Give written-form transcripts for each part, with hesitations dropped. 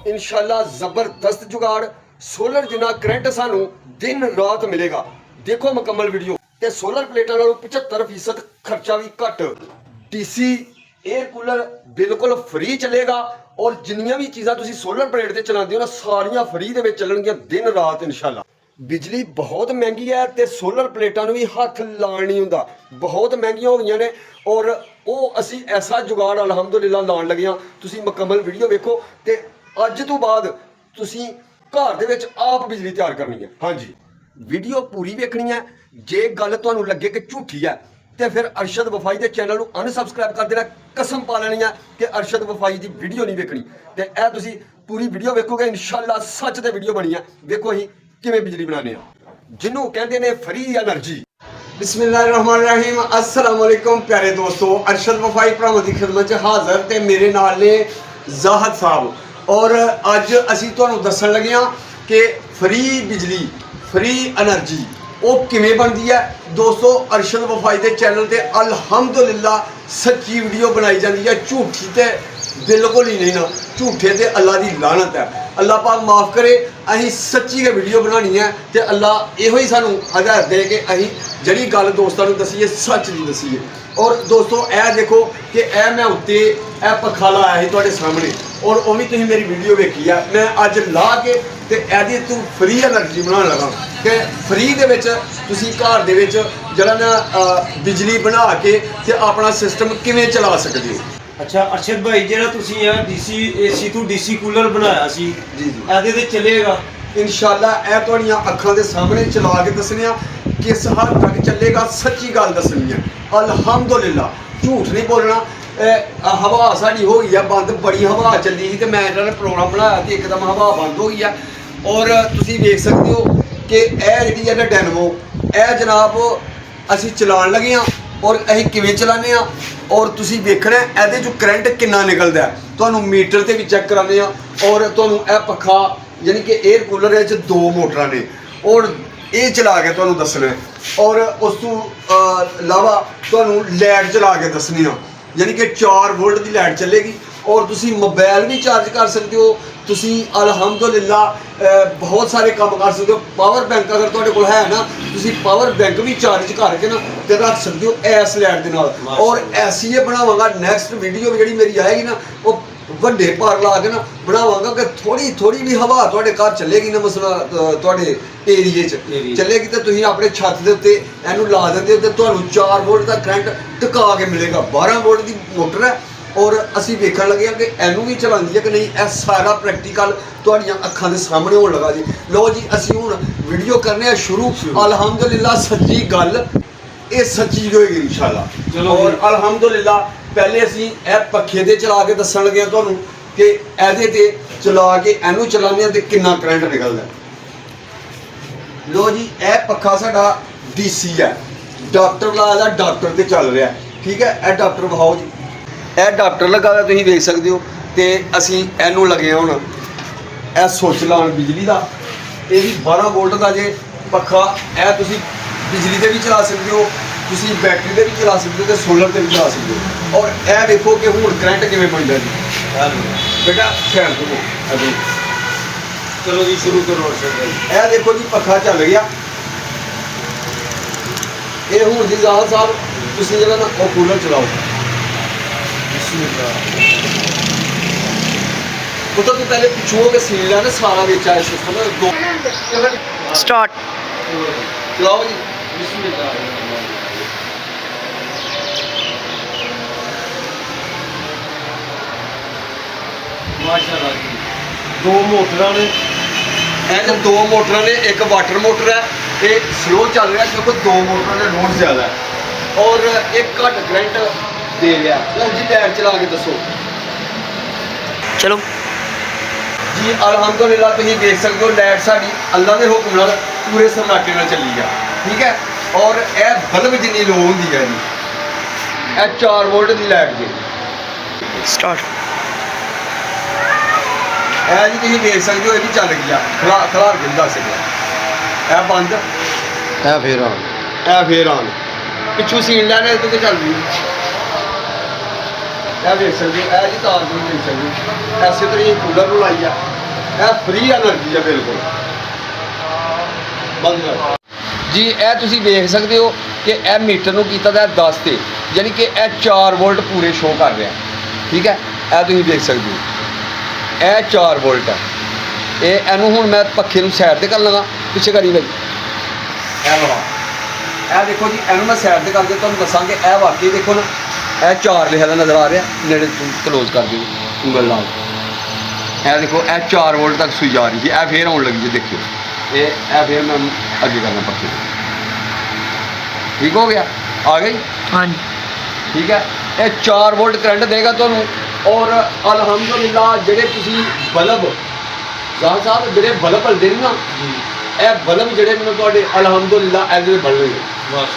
इंशाल्लाह जबरदस्त जुगाड़ सोलर जिन्ना करंट सानू दिन रात मिलेगा। देखो मुकम्मल वीडियो ते सोलर प्लेटां नालों 75% खर्चा भी घट। डीसी एयर कूलर बिल्कुल फ्री चलेगा और जिन्नियां भी चीज़ां तुसीं सोलर प्लेट ते चलांदे हो ना सारियां फ्री दे विच चलणगियां दिन रात इंशाल्लाह। बिजली बहुत महंगी है तो सोलर प्लेटां भी हथ लाण नहीं हुंदा, बहुत महंगियां हो गई ने और वो असी ऐसा जुगाड़ अलहमदुलिल्लाह लाण लगे हाँ। तुसीं मुकम्मल वीडियो वेखो ते अज तो बाद तुसीं घर दे विच आप बिजली तैयार करनी है। हाँ जी, वीडियो पूरी वेखनी है। जे गल तुहानूं लगे कि झूठी है तो फिर अरशद वफाई के चैनल को अनसबसक्राइब कर देना। कसम पा लेनी है कि अरशद वफाई की वीडियो नहीं वेखनी तो यह तुसीं पूरी वीडियो वेखोगे इंशाल्लाह सच ते वीडियो बनी है। देखो असीं किवें बिजली बनाने जिन्हों कहते हैं फ्री एनर्जी। बिस्मिल्लाहिर्रहमानिर्रहीम, अस्सलाम वालेकुम प्यारे दोस्तों, अरशद वफाई भरावां दी खिदमत च हाज़र ते मेरे नाल ने ज़ाहद साहब और अज असीं तुहानूं दस्सण लगे हां कि फ्री बिजली फ्री एनर्जी वो किवें बनदी है। दोस्तों अरशद वफाई के चैनल ते अल्हम्दुलिल्लाह सच्ची वीडियो बनाई जाती है, झूठी ते बिल्कुल ही नहीं ना। झूठे ते अल्लाह की लानत है, अल्लाह पाक माफ़ करे। अहीं सच्ची गै वीडियो बनानी है तो अल्लाह इहो ही सानू हदायत दे कि अहीं जड़ी गल दोस्तों दसीए सच दी दसीए। और दोस्तों ए देखो कि ए मैं उत्ते ए पखा लाया है तुहाडे सामने और वो भी तुसीं मेरी वीडियो वेखी है। मैं अज ला के ते एहदी तू फ्री एनर्जी बनाने लगा कि फ्री दे विच तुसीं घर दे विच जिहड़ा ना बिजली बना के ते अपना सिस्टम किवें चला सकदे हो। अच्छा अरशद भाई ਜਿਹੜਾ ਤੁਸੀਂ ਇਹ ਡੀਸੀ ਏਸੀ ਤੋਂ ਡੀਸੀ ਕੂਲਰ ਬਣਾਇਆ ਸੀ जी ਇਹਦੇ ਤੇ ਚੱਲੇਗਾ इंशाल्लाह ए तुहाड़ियां अखां दे सामने चला के दसने किस हद तक चलेगा। सच्ची गल दसनी है अल्हम्दुलिल्लाह, झूठ नहीं बोलना। हवा साड़ी हो गई है बंद, बड़ी हवा चली थी तो मैं इन्होंने प्रोग्राम बनाया तो एकदम हवा बंद हो गई है। और तुसीं देख सकते हो कि यह जी है ना डायनमो यह जनाब असीं चलान लगे हाँ और असीं किवें चलाने हाँ और तुसीं वेखना इहदे चों करंट कितना निकलदा है। तुहानूं मीटर ते भी चैक कराने और तुहानूं यह पखा यानी कि एयर कूलर च दो मोटर ने और ये चला के तुहानूं दसना और उस तो इलावा तुहानूं लाइट चला के दसनी यानी कि 4 वोल्ट की लाइट चलेगी और तुसीं मोबाइल भी चार्ज कर सकते हो। तुसीं अल्हम्दुलिल्लाह बहुत सारे काम कर सकते हो। पावर बैंक अगर तुहाडे कोल है ना तुसीं पावर बैंक भी चार्ज करके ना ते रख सकते हो इस लाइट दे नाल। और ऐसी ये बनावांगा नेक्स्ट वीडियो भी जिहड़ी मेरी आएगी ना वो ਵੱਡੇ ਭਾਰ ਲਾ ਕੇ ना बनावांगा कि थोड़ी थोड़ी भी हवा तुहाडे घर चलेगी ना मसला तुहाडे एरिए च चलेगी तो तुसीं अपने छत दे उत्ते इहनूं ला दिंदे हो ते तुहानूं 4 वोल्ट का करंट टिका के मिलेगा। 12 वोल्ट की मोटर है और असीं वेखण लगे कि इहनूं भी चलांदी है कि नहीं। यह सारा प्रैक्टिकल तुहाडीआं अखां दे सामने होण लगा जी। लो जी असीं हुण वीडियो करने शुरू। अल्हम्दुलिल्लाह सच्ची गल ये सच्ची होएगी इंशाल्लाह। और अल्हम्दुलिल्लाह पहले असीं ए पखे ते चला के दस्सण लगे तुहानूं कि इहदे ते चला के इहनूं चलाने ते कितना करंट निकलदा। लो जी ए पखा साडा डीसी है, डॉक्टर लाया दा डॉक्टर ते चल रहा है। ठीक है ए डॉक्टर विखाओ जी, ए डॉक्टर लगा दा तुसीं देख सकदे हो ते असीं इहनूं लगे हुण ए सुच लाउण बिजली दा। ये भी 12 वोल्ट का जे पखा ए तुसीं बिजली ते भी चला सकते हो, तुसीं बैटरी ते भी चला सकते हो, सोलर ते भी चला सकते हो। और यह देखो कि हुण करंट किवें बनदा जी। बेटा खैर दो अभी चलो जी शुरू करो अरशद भाई। यह देखो जी पखा चल गया। ये हुण जी ज़ाहद साहब तुसीं जिहड़ा ना वो कूलर चलाओ। पुत्तर तू पहले पिछुओं के सील है ना सारा बेचा है सिस्टम स्टार्ट चलाओ जी। माशाल्लाह जी दो मोटरां ने ऐसे 2 मोटर ने, एक वाटर मोटर है ये स्लो चल रहा है क्योंकि 2 मोटर ने लोड ज़्यादा है और एक घट करंट दे रहा है। जी लाइट चला के दसो चलो जी। अल्हम्दुलिल्लाह तुसीं देख सकते हो लाइट साड़ी अल्लाह के हुक्म नाल पूरे सन्नाटे नाल चली है। ठीक है और यह बल्ब जिन्नी लो होंदी है जी यह 4 वोल्ट की लाइट जी। स्टार्ट है जी तुसीं देख सकते हो ये भी चल गया खलार के दस गया। यह बंद है फिर फिर आन पिछू सीन लैने तो चल रही ਇਹ ਵੇਖ ਸਕਦੇ ਹੋ, ਇਹ ਜੀ ਤਾਰ ਨੂੰ ਵੇਖ ਸਕਦੇ ਹੋ। ਐਸੇ ਤਰ੍ਹਾਂ ਹੀ ਕੂਲਰ ਨੂੰ ਲਾਈ ਆ, ਇਹ ਫ੍ਰੀ એનર્ਜੀ ਆ ਬਿਲਕੁਲ। ਬੰਦ ਕਰ ਜੀ। ਇਹ ਤੁਸੀਂ ਵੇਖ ਸਕਦੇ ਹੋ ਕਿ ਇਹ ਮੀਟਰ ਨੂੰ ਕੀਤਾ ਦਾ 10 ਤੇ, ਯਾਨੀ ਕਿ ਇਹ 4 ਵੋਲਟ ਪੂਰੇ ਸ਼ੋ ਕਰ ਰਿਹਾ। ਠੀਕ ਹੈ, ਇਹ ਤੁਸੀਂ ਦੇਖ ਸਕਦੇ ਹੋ, ਇਹ 4 ਵੋਲਟ ਹੈ। ਇਹਨੂੰ ਹੁਣ ਮੈਂ ਪੱਖੇ ਨੂੰ ਸਾਈਡ ਤੇ ਕਰ ਲਵਾਂ, ਪਿੱਛੇ ਕਰੀ ਬਾਈ, ਇਹ ਲਵਾ, ਇਹ ਦੇਖੋ ਜੀ, ਇਹਨੂੰ ਮੈਂ ਸਾਈਡ ਤੇ ਕਰਕੇ ਤੁਹਾਨੂੰ ਦੱਸਾਂਗੇ। ਇਹ ਵਾਕਈ ਦੇਖੋ ਨਾ, ਇਹ 4 ਲਿਖਿਆ ਦਾ ਨਜ਼ਰ ਆ ਰਿਹਾ, ਨੇੜੇ ਕਲੋਜ਼ ਕਰ ਦਿਓ ਉਂਗਲ ਨਾਲ। ਇਹ ਦੇਖੋ, ਇਹ 4 ਵੋਲਟ ਤੱਕ ਸੂਈ ਜਾ ਰਹੀ ਸੀ, ਇਹ ਫੇਰ ਆਉਣ ਲੱਗੀ ਜੀ, ਦੇਖਿਓ। ਇਹ ਫੇਰ ਮੈਂ ਅੱਗੇ ਕਰਨਾ ਪੱਖੇ। ਠੀਕ ਹੋ ਗਿਆ, ਆ ਗਈ। हाँ जी। ਠੀਕ ਹੈ, ਇਹ 4 ਵੋਲਟ ਕਰੰਟ ਦੇਗਾ ਤੁਹਾਨੂੰ। ਔਰ ਅਲਹਮਦੁਲਿਲਾ ਜਿਹੜੇ ਤੁਸੀਂ ਬਲਬ ਜ਼ਾਹਰ ਸਾਹਿਬ ਜਿਹੜੇ ਬਲਬ ਹਲਦੇ ਨੇ ਨਾ, ਇਹ ਬਲਬ ਜਿਹੜੇ ਮੈਨੂੰ ਤੁਹਾਡੇ ਅਲਹਮਦੁਲਿਲਾ ਇਹਦੇ ਦੇ ਬਣਨਗੇ।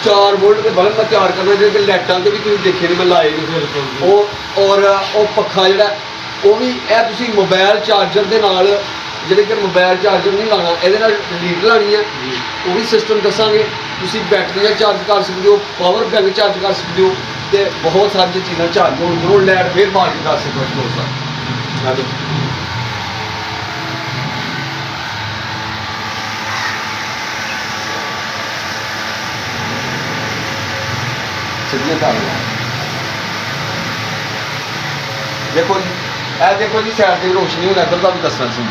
4 ਵੋਲਟ ਦੇ ਬਲਬ ਮੈਂ ਤਿਆਰ ਕਰਨਾ, ਜਿਹੜੇ ਲਾਈਟਾਂ ਤੇ ਵੀ ਤੁਸੀਂ ਦੇਖੇ ਨੇ, ਮੈਂ ਲਾਏ ਨੇ ਉਹ। ਔਰ ਉਹ ਪੱਖਾ ਜਿਹੜਾ ਉਹ ਵੀ ਇਹ ਤੁਸੀਂ ਮੋਬਾਈਲ ਚਾਰਜਰ ਦੇ ਨਾਲ, ਜਿਹੜੇ ਕਿ ਮੋਬਾਈਲ ਚਾਰਜਰ ਨਹੀਂ ਲਾਉਣਾ, ਇਹਦੇ ਨਾਲ ਲੀਡ ਲਾਉਣੀ ਹੈ, ਉਹ ਵੀ ਸਿਸਟਮ ਦੱਸਾਂਗੇ। ਤੁਸੀਂ ਬੈਟਰੀਆਂ ਚਾਰਜ ਕਰ ਸਕਦੇ ਹੋ, ਪਾਵਰ ਬੈਂਕ ਚਾਰਜ ਕਰ ਸਕਦੇ ਹੋ, ਤੇ ਬਹੁਤ ਸਾਰੀਆਂ ਚੀਜ਼ਾਂ ਚਾਰਜ ਹੋਣ ਜ਼ਰੂਰ ਲਾਈਟ ਫੇਰ ਮਾਰ ਕੇ ਕਰ ਸਕਦੇ ਹੋ ਦੋਸਤਾਂ। ਸਿੱਧੀਆਂ ਤਾਰਾਂ ਦੇਖੋ ਜੀ, ਇਹ ਦੇਖੋ ਜੀ, ਸਾਈਡ ਤੇ ਰੋਸ਼ਨੀ ਹੁਣ ਇੱਧਰ ਦਾ ਵੀ ਦੱਸਣਾ ਸੀ।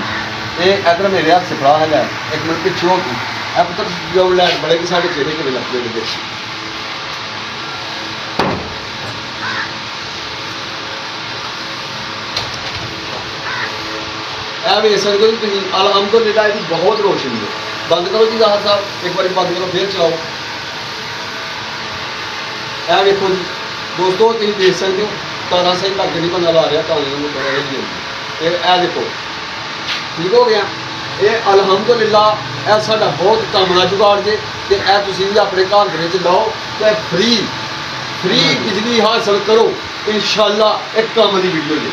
ਇਹ ਇੱਧਰ ਮੇਰੇ ਹੱਥ 'ਚ ਫੜਾ ਹੈਗਾ, ਇੱਕ ਮਿੰਟ ਪਿੱਛੇ ਹੋ ਕੇ ਇਹ ਪੁੱਤਰ ਜੋ ਲਾਈਟ ਬੜੇਗੀ ਸਾਡੇ ਚਿਹਰੇ ਕਿਵੇਂ ਲੱਗਦੇ ਨੇ। ਇਹ ਵੇਖ ਸਕਦੇ ਹੋ ਤੁਸੀਂ, ਅਲਹਮਦੁਲਿਲਾ ਇਹਦੀ ਬਹੁਤ ਰੋਸ਼ਨੀ ਹੈ। ਬੰਦ ਕਰੋ ਜੀ ਜ਼ਾਹਰ ਸਾਹਿਬ, ਇੱਕ ਵਾਰੀ ਬੰਦ ਕਰੋ, ਫੇਰ ਚਲਾਓ। ਇਹ ਵੇਖੋ ਜੀ ਦੋਸਤੋ, ਤੁਸੀਂ ਦੇਖ ਸਕਦੇ ਹੋ, ਤਾਰਾਂ ਸਹੀ ਲੱਗ ਨਹੀਂ ਬੰਦਾ ਲਾ ਰਿਹਾ, ਤਾਂ ਇਹਨੂੰ ਪਤਾ ਨਹੀਂ। ਇਹ ਦੇਖੋ, ਠੀਕ ਹੋ ਗਿਆ। ਇਹ ਅਲਹਮਦੁਲਿਲਾ ਇਹ ਸਾਡਾ ਬਹੁਤ ਕੰਮ ਦਾ ਜੁਗਾੜ ਜੇ, ਤੇ ਇਹ ਤੁਸੀਂ ਵੀ ਆਪਣੇ ਘਰ ਦੇ ਵਿੱਚ ਲਾਓ ਤੇ ਫ੍ਰੀ ਬਿਜਲੀ ਹਾਸਲ ਕਰੋ ਇਨਸ਼ਾਅੱਲਾ। ਇੱਕ ਕੰਮ ਦੀ ਵੀਡੀਓ ਜੀ।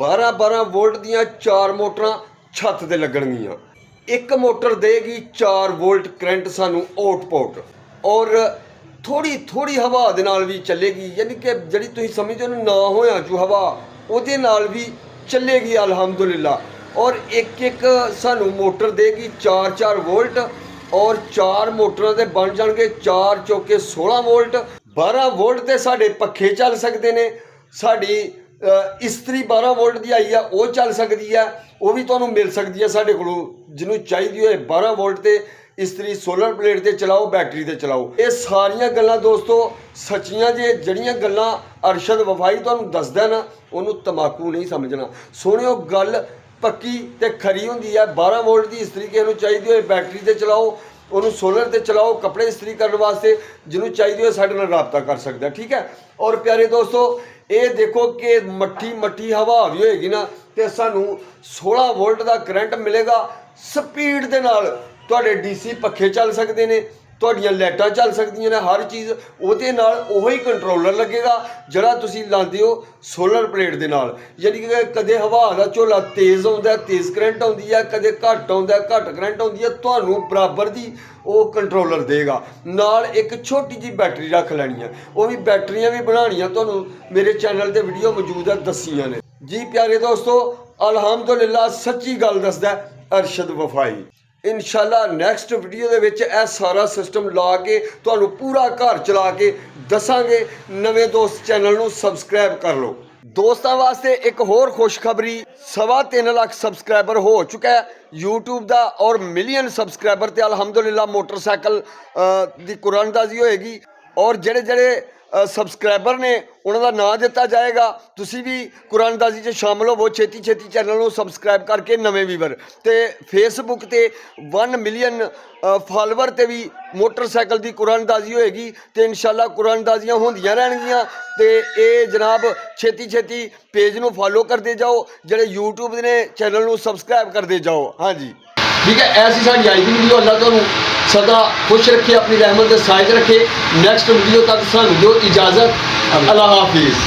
12 ਵੋਲਟ ਦੀਆਂ 4 ਮੋਟਰਾਂ ਛੱਤ ਤੇ ਲੱਗਣਗੀਆਂ। ਇੱਕ ਮੋਟਰ ਦੇਗੀ 4 ਵੋਲਟ ਕਰੰਟ ਸਾਨੂੰ ਆਊਟਪੁੱਟ, ਔਰ ਥੋੜੀ ਹਵਾ ਦੇ ਨਾਲ ਵੀ ਚੱਲੇਗੀ, ਯਾਨੀ ਕਿ ਜਿਹੜੀ ਤੁਸੀਂ ਸਮਝਦੇ ਹੋ ਨਾ ਹੋਇਆ ਜੋ ਹਵਾ, ਉਹਦੇ ਨਾਲ ਵੀ ਚੱਲੇਗੀ ਅਲਹਮਦੁਲਿਲਾ। ਔਰ ਇੱਕ ਸਾਨੂੰ ਮੋਟਰ ਦੇਗੀ 4 ਵੋਲਟ, ਔਰ 4 ਮੋਟਰਾਂ ਦੇ ਬਣ ਜਾਣਗੇ 4 ਚੌਕੇ 16 ਵੋਲਟ। 12 ਵੋਲਟ ਤੇ ਸਾਡੇ ਪੱਖੇ ਚੱਲ ਸਕਦੇ ਨੇ। ਸਾਡੀ ਇਸਤਰੀ 12 ਵੋਲਟ ਦੀ ਆਈ ਆ, ਉਹ ਚੱਲ ਸਕਦੀ ਆ, ਉਹ ਵੀ ਤੁਹਾਨੂੰ ਮਿਲ ਸਕਦੀ ਆ ਸਾਡੇ ਕੋਲੋਂ। ਜਿਹਨੂੰ ਚਾਹੀਦੀ ਹੋਏ 12 ਵੋਲਟ ਤੇ ਇਸਤਰੀ ਸੋਲਰ ਪਲੇਟ ਤੇ ਚਲਾਓ, ਬੈਟਰੀ ਤੇ ਚਲਾਓ। ਇਹ ਸਾਰੀਆਂ ਗੱਲਾਂ ਦੋਸਤੋ ਸੱਚੀਆਂ ਜੇ। ਜਿਹੜੀਆਂ ਗੱਲਾਂ ਅਰਸ਼ਦ ਵਫਾਈ ਤੁਹਾਨੂੰ ਦੱਸਦਾ ਨਾ, ਉਹਨੂੰ ਤਮਾਕੂ ਨਹੀਂ ਸਮਝਣਾ। ਸੁਣਿਓ, ਗੱਲ ਪੱਕੀ ਤੇ ਖਰੀ ਹੁੰਦੀ ਹੈ। 12 ਵੋਲਟ ਦੀ ਇਸਤਰੀ ਕਿਸੇ ਨੂੰ ਚਾਹੀਦੀ ਹੋਏ ਬੈਟਰੀ ਤੇ ਚਲਾਓ, ਉਹਨੂੰ ਸੋਲਰ ਤੇ ਚਲਾਓ ਕੱਪੜੇ ਇਸਤਰੀ ਕਰਨ ਵਾਸਤੇ। ਜਿਹਨੂੰ ਚਾਹੀਦੀ ਹੋਏ ਸਾਡੇ ਨਾਲ ਰਾਬਤਾ ਕਰ ਸਕਦਾ। ਠੀਕ ਹੈ। ਔਰ ਪਿਆਰੇ ਦੋਸਤੋ, ਇਹ ਦੇਖੋ ਕਿ ਮੱਠੀ ਹਵਾ ਵੀ ਹੋਏਗੀ ਨਾ, ਤੇ ਸਾਨੂੰ 16 ਵੋਲਟ ਦਾ ਕਰੰਟ ਮਿਲੇਗਾ। ਸਪੀਡ ਦੇ ਨਾਲ ਤੁਹਾਡੇ ਡੀਸੀ ਪੱਖੇ ਚੱਲ ਸਕਦੇ ਨੇ, ਤੁਹਾਡੀਆਂ ਲਾਈਟਾਂ ਚੱਲ ਸਕਦੀਆਂ ਨੇ, ਹਰ ਚੀਜ਼ ਉਹਦੇ ਨਾਲ। ਉਹੀ ਕੰਟਰੋਲਰ ਲੱਗੇਗਾ ਜਿਹੜਾ ਤੁਸੀਂ ਲਾਉਂਦੇ ਹੋ ਸੋਲਰ ਪਲੇਟ ਦੇ ਨਾਲ। ਯਾਨੀ ਕਿ ਕਦੇ ਹਵਾ ਦਾ ਝੋਲਾ ਤੇਜ਼ ਆਉਂਦਾ, ਤੇਜ਼ ਕਰੰਟ ਆਉਂਦੀ ਹੈ, ਕਦੇ ਘੱਟ ਆਉਂਦਾ, ਘੱਟ ਕਰੰਟ ਆਉਂਦੀ ਹੈ, ਤੁਹਾਨੂੰ ਬਰਾਬਰ ਦੀ ਉਹ ਕੰਟਰੋਲਰ ਦੇਗਾ। ਨਾਲ ਇੱਕ ਛੋਟੀ ਜਿਹੀ ਬੈਟਰੀ ਰੱਖ ਲੈਣੀ ਹੈ। ਉਹ ਵੀ ਬੈਟਰੀਆਂ ਵੀ ਬਣਾਉਣੀਆਂ ਤੁਹਾਨੂੰ ਮੇਰੇ ਚੈਨਲ ਤੇ ਵੀਡੀਓ ਮੌਜੂਦ ਹੈ, ਦੱਸੀਆਂ ਨੇ ਜੀ। ਪਿਆਰੇ ਦੋਸਤੋ, ਅਲਹਮਦੁਲਿਲਾ ਸੱਚੀ ਗੱਲ ਦੱਸਦਾ ਅਰਸ਼ਦ ਵਫਾਈ। ਇਨਸ਼ਾਅੱਲਾ ਨੈਕਸਟ ਵੀਡੀਓ ਦੇ ਵਿੱਚ ਇਹ ਸਾਰਾ ਸਿਸਟਮ ਲਾ ਕੇ ਤੁਹਾਨੂੰ ਪੂਰਾ ਘਰ ਚਲਾ ਕੇ ਦੱਸਾਂਗੇ। ਨਵੇਂ ਦੋਸਤ ਚੈਨਲ ਨੂੰ ਸਬਸਕ੍ਰਾਈਬ ਕਰ ਲਓ। ਦੋਸਤਾਂ ਵਾਸਤੇ ਇੱਕ ਹੋਰ ਖੁਸ਼ਖਬਰੀ, 3.25 ਲੱਖ ਸਬਸਕ੍ਰਾਈਬਰ ਹੋ ਚੁੱਕਾ ਹੈ YouTube ਦਾ, ਔਰ ਮਿਲੀਅਨ ਸਬਸਕ੍ਰਾਈਬਰ ਤੇ ਅਲਹਮਦੁਲਿਲਾ ਮੋਟਰਸਾਈਕਲ ਦੀ ਕੁਰਾਨਦਾਜ਼ੀ ਹੋਏਗੀ। ਔਰ ਜਿਹੜੇ ਸਬਸਕ੍ਰਾਈਬਰ ਨੇ ਉਹਨਾਂ ਦਾ ਨਾਂ ਦਿੱਤਾ ਜਾਏਗਾ। ਤੁਸੀਂ ਵੀ ਕੁਰਾਨਦਾਜ਼ੀ 'ਚ ਸ਼ਾਮਲ ਹੋਵੋ। ਛੇਤੀ ਚੈਨਲ ਨੂੰ ਸਬਸਕ੍ਰਾਈਬ ਕਰਕੇ ਨਵੇਂ ਵੀਵਰ। ਤੇ ਫੇਸਬੁੱਕ ਤੇ 1 ਮਿਲੀਅਨ ਫਾਲੋਵਰ ਤੇ ਵੀ ਮੋਟਰਸਾਈਕਲ ਦੀ ਕੁਰਾਨਦਾਜ਼ੀ ਹੋਏਗੀ। ਤੇ ਇਨਸ਼ਾਅੱਲਾ ਕੁਰਾਨਦਾਜ਼ੀਆਂ ਹੁੰਦੀਆਂ ਰਹਿਣਗੀਆਂ। ਤੇ ਇਹ ਜਨਾਬ ਛੇਤੀ ਪੇਜ ਨੂੰ ਫਾਲੋ ਕਰਦੇ ਜਾਓ, ਜਿਹੜੇ YouTube ਦੇ ਨੇ ਚੈਨਲ ਨੂੰ ਸਬਸਕ੍ਰਾਈਬ ਕਰਦੇ ਜਾਓ। ਹਾਂਜੀ, ਠੀਕ ਹੈ। ਐਸੀ ਸਾਡੀ ਅੱਜ ਦੀ ਵੀਡੀਓ। ਅੱਲਾ ਤੁਹਾਨੂੰ सदा खुश रखे, अपनी रहमत के साइज रखे। नेक्स्ट वीडियो तक सानू दो इजाज़त। अल्लाह हाफिज़।